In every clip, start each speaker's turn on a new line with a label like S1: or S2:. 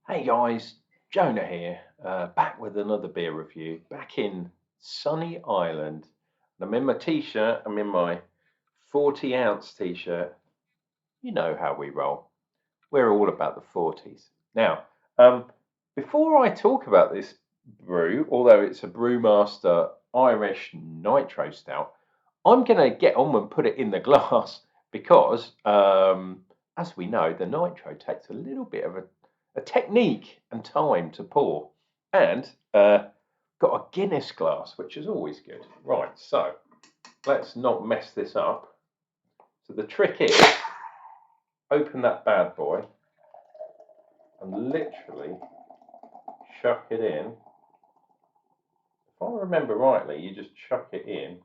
S1: Hey guys, Jonah here, back with another beer review, back in sunny Ireland. And I'm in my t-shirt, I'm in my 40-ounce t-shirt. You know how we roll. We're all about the 40s. Now, before I talk about this brew, although it's a Brewmaster Irish Nitro Stout, I'm going to get on and put it in the glass because, as we know, the Nitro takes a little bit of a technique and time to pour. And got a Guinness glass, which is always good. Right, so let's not mess this up. So the trick is, open that bad boy and literally chuck it in. If I remember rightly, you just chuck it in.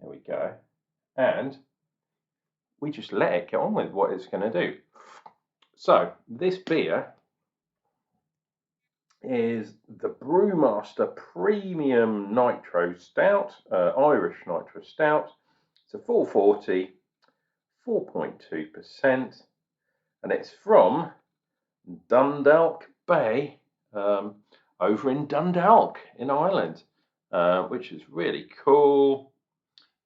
S1: There we go. And we just let it get on with what it's going to do. So this beer is the Brewmaster Premium Nitro Stout, Irish Nitro Stout. It's a 440, 4.2%, and it's from Dundalk Bay, over in Dundalk in Ireland, which is really cool.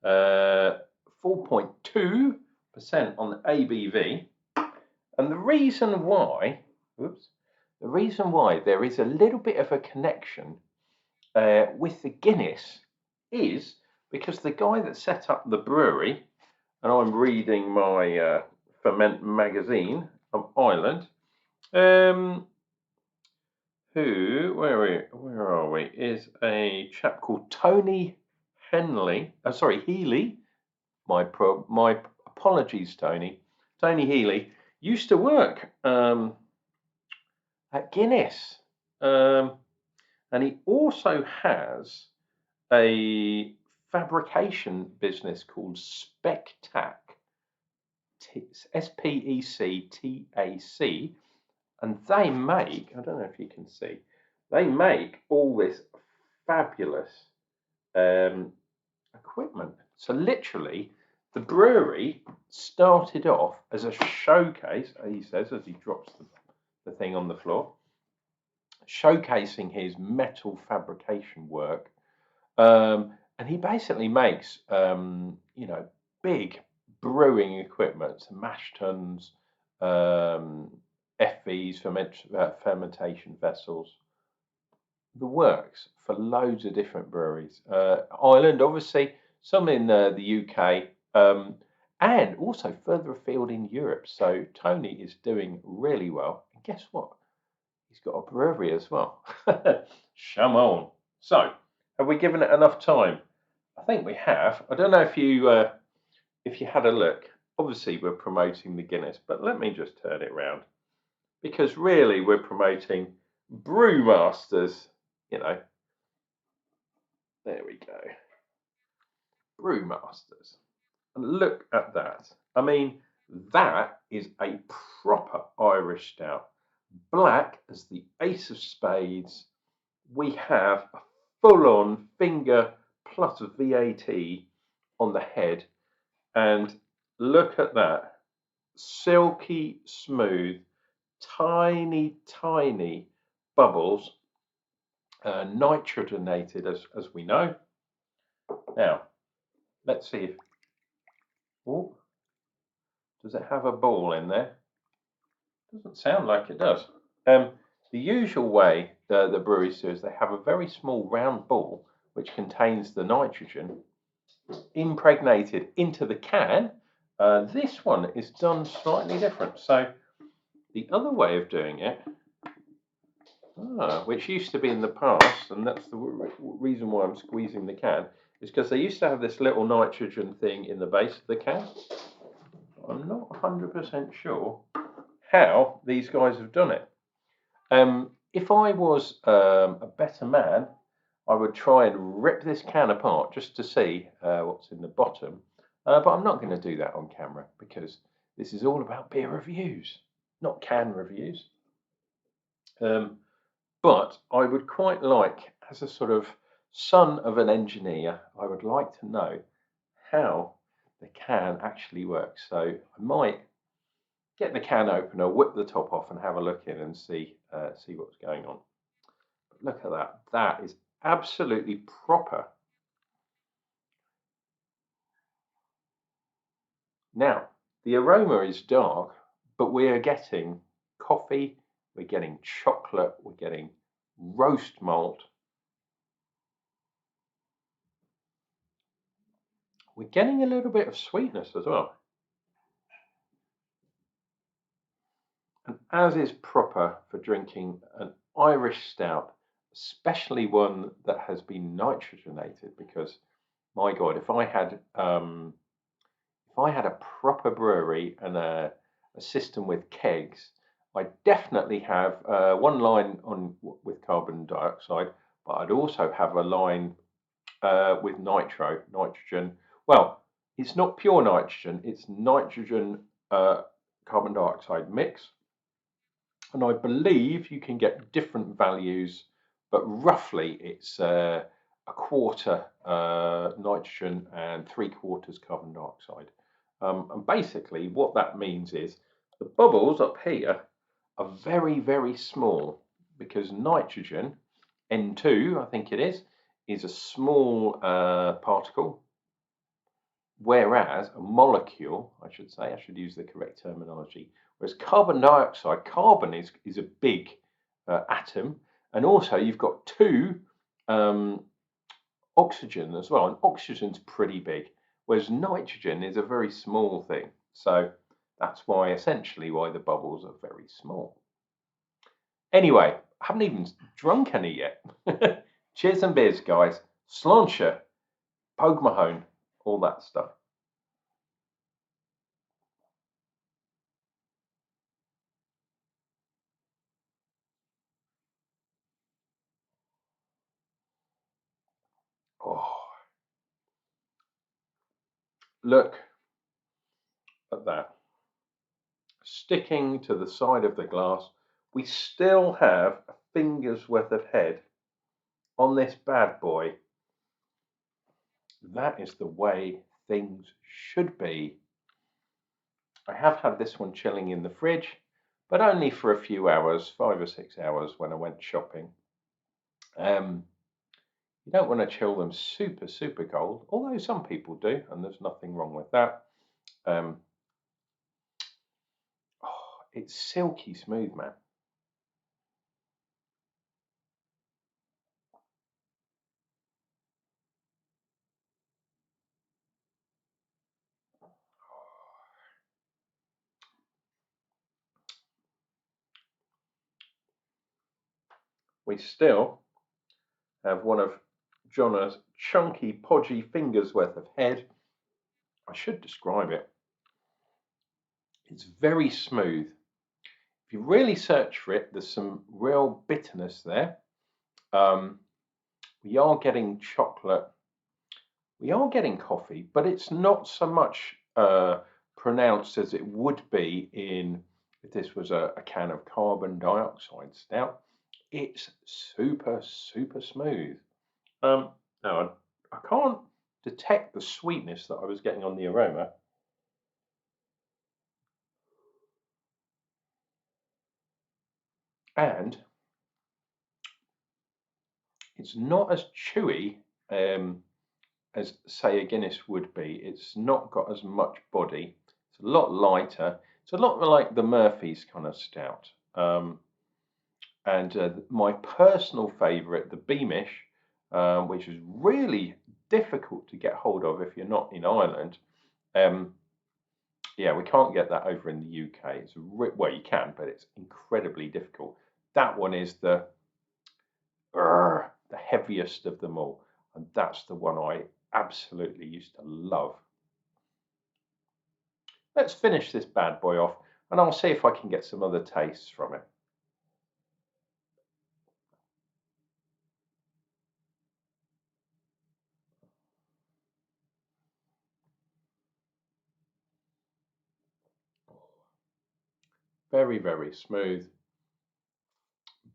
S1: 4.2% on the ABV, and the reason why, there is a little bit of a connection with the Guinness is because the guy that set up the brewery, and I'm reading my Ferment magazine of Ireland, where are we? Is a chap called Tony Healy. My apologies, Tony. Tony Healy used to work at Guinness, and he also has a fabrication business called Spectac, SPECTAC, and they make, I don't know if you can see, they make all this fabulous equipment. So literally, the brewery started off as a showcase, he says, as he drops the thing on the floor, showcasing his metal fabrication work. And he basically makes, big brewing equipment, mash tuns, FVs, fermentation vessels, the works for loads of different breweries. Ireland, obviously, some in the UK, and also further afield in Europe. So Tony is doing really well. And guess what? He's got a brewery as well. Shame on. So, have we given it enough time? I think we have. I don't know if you had a look. Obviously, we're promoting the Guinness, but let me just turn it round, because really we're promoting Brewmasters. There we go. Brewmasters. And look at that. I mean, that is a proper Irish stout. Black as the ace of spades. We have a full-on finger plus VAT on the head. And look at that. Silky smooth, tiny, tiny bubbles, nitrogenated as we know. Now, let's see if, does it have a ball in there? Doesn't sound like it does. The usual way the breweries do is they have a very small round ball which contains the nitrogen impregnated into the can. This one is done slightly different. So the other way of doing it, which used to be in the past, and that's the reason why I'm squeezing the can, is because they used to have this little nitrogen thing in the base of the can. I'm not 100% sure how these guys have done it. If I was a better man, I would try and rip this can apart just to see what's in the bottom. But I'm not going to do that on camera because this is all about beer reviews, not can reviews. But I would quite like, as a sort of son of an engineer, I would like to know how the can actually works. So I might get the can opener, whip the top off, and have a look in and see what's going on. But look at that. That is absolutely proper. Now, the aroma is dark, but we are getting coffee, we're getting chocolate, we're getting roast malt. We're getting a little bit of sweetness as well. And as is proper for drinking an Irish stout, especially one that has been nitrogenated, because my God, if I had a proper brewery and a system with kegs, I'd definitely have one line on with carbon dioxide, but I'd also have a line with nitrogen. Well, it's not pure nitrogen; it's nitrogen carbon dioxide mix, and I believe you can get different values, but roughly it's a quarter nitrogen and 3/4 carbon dioxide. And basically what that means is the bubbles up here are very, very small because nitrogen, N2 I think it is a small particle, whereas a molecule, I should say, I should use the correct terminology, whereas carbon dioxide, carbon is a big atom, and also you've got two oxygen as well, and oxygen's pretty big, whereas nitrogen is a very small thing. So that's why, essentially, why the bubbles are very small. Anyway, I haven't even drunk any yet. Cheers and beers, guys. Sláinte, Pogue Mahone, all that stuff. Oh, look at that. Sticking to the side of the glass, we still have a finger's worth of head on this bad boy. That is the way things should be. I have had this one chilling in the fridge, but only for a few hours, 5 or 6 hours when I went shopping. You don't want to chill them super, super cold, although some people do, and there's nothing wrong with that. Oh, it's silky smooth, man. We still have one of Jonna's chunky, podgy fingers worth of head. I should describe it. It's very smooth. If you really search for it, there's some real bitterness there. We are getting chocolate. We are getting coffee, but it's not so much pronounced as it would be if this was a can of carbon dioxide stout. It's super, super smooth. Now, I can't detect the sweetness that I was getting on the aroma. And it's not as chewy as, say, a Guinness would be. It's not got as much body. It's a lot lighter. It's a lot like the Murphy's kind of stout. And my personal favourite, the Beamish, which is really difficult to get hold of if you're not in Ireland. Yeah, we can't get that over in the UK. Well, you can, but it's incredibly difficult. That one is the heaviest of them all, and that's the one I absolutely used to love. Let's finish this bad boy off, and I'll see if I can get some other tastes from it. Very, very smooth.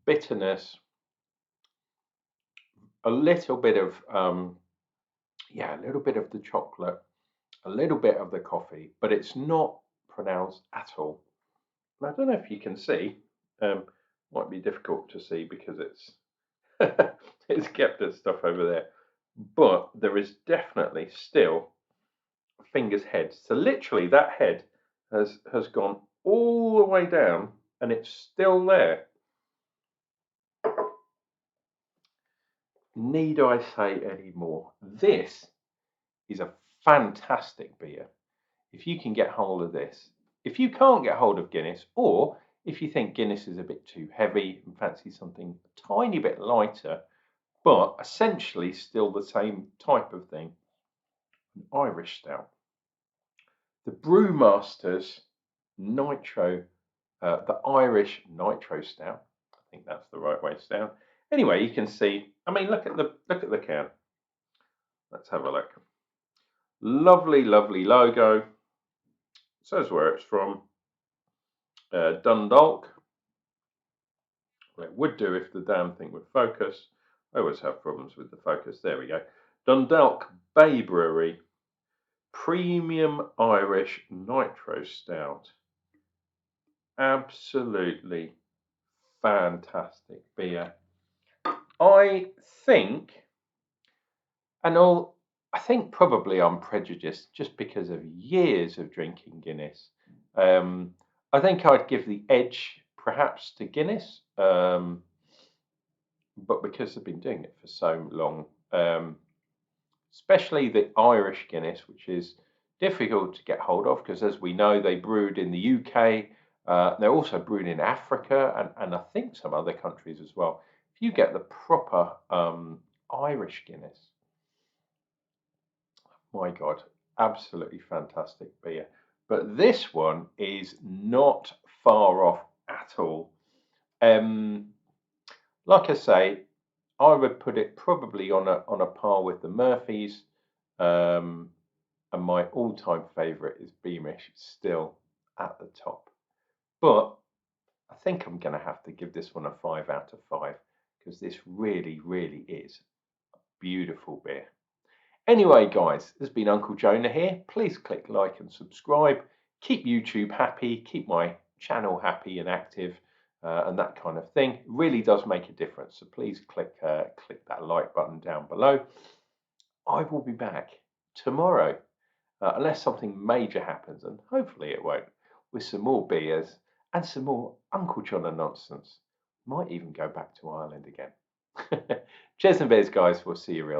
S1: Bitterness. A little bit of, yeah, a little bit of the chocolate. a little bit of the coffee, but it's not pronounced at all. And I don't know if you can see, might be difficult to see because it's it's kept its stuff over there, but there is definitely still a finger's head. So literally that head has gone all the way down and it's still there. Need I say any more? This is a fantastic beer. If you can get hold of this, if you can't get hold of Guinness, or if you think Guinness is a bit too heavy and fancy something a tiny bit lighter, but essentially still the same type of thing, an Irish Stout. The Brewmaster's Nitro, the Irish Nitro Stout. I think that's the right way to sound. Anyway, you can see. I mean, look at the can. Let's have a look. Lovely, lovely logo. It says where it's from. Dundalk. Well, it would do if the damn thing would focus. I always have problems with the focus. There we go. Dundalk Bay Brewery. Premium Irish Nitro Stout. Absolutely fantastic beer. I think, I think probably I'm prejudiced just because of years of drinking Guinness. I think I'd give the edge perhaps to Guinness, but because I've been doing it for so long, especially the Irish Guinness, which is difficult to get hold of because, as we know, they brewed in the UK. They're also brewed in Africa and I think some other countries as well. If you get the proper Irish Guinness, my God, absolutely fantastic beer. But this one is not far off at all. Like I say, I would put it probably on a par with the Murphys. And my all-time favourite is Beamish, still at the top. But I think I'm going to have to give this one a 5 out of 5 because this really, really is a beautiful beer. Anyway, guys, this has been Unclejona here. Please click like and subscribe. Keep YouTube happy, keep my channel happy and active, and that kind of thing. It really does make a difference. So please click that like button down below. I will be back tomorrow, unless something major happens, and hopefully it won't, with some more beers and some more Unclejona nonsense. Might even go back to Ireland again. Cheers and beers, guys. We'll see you real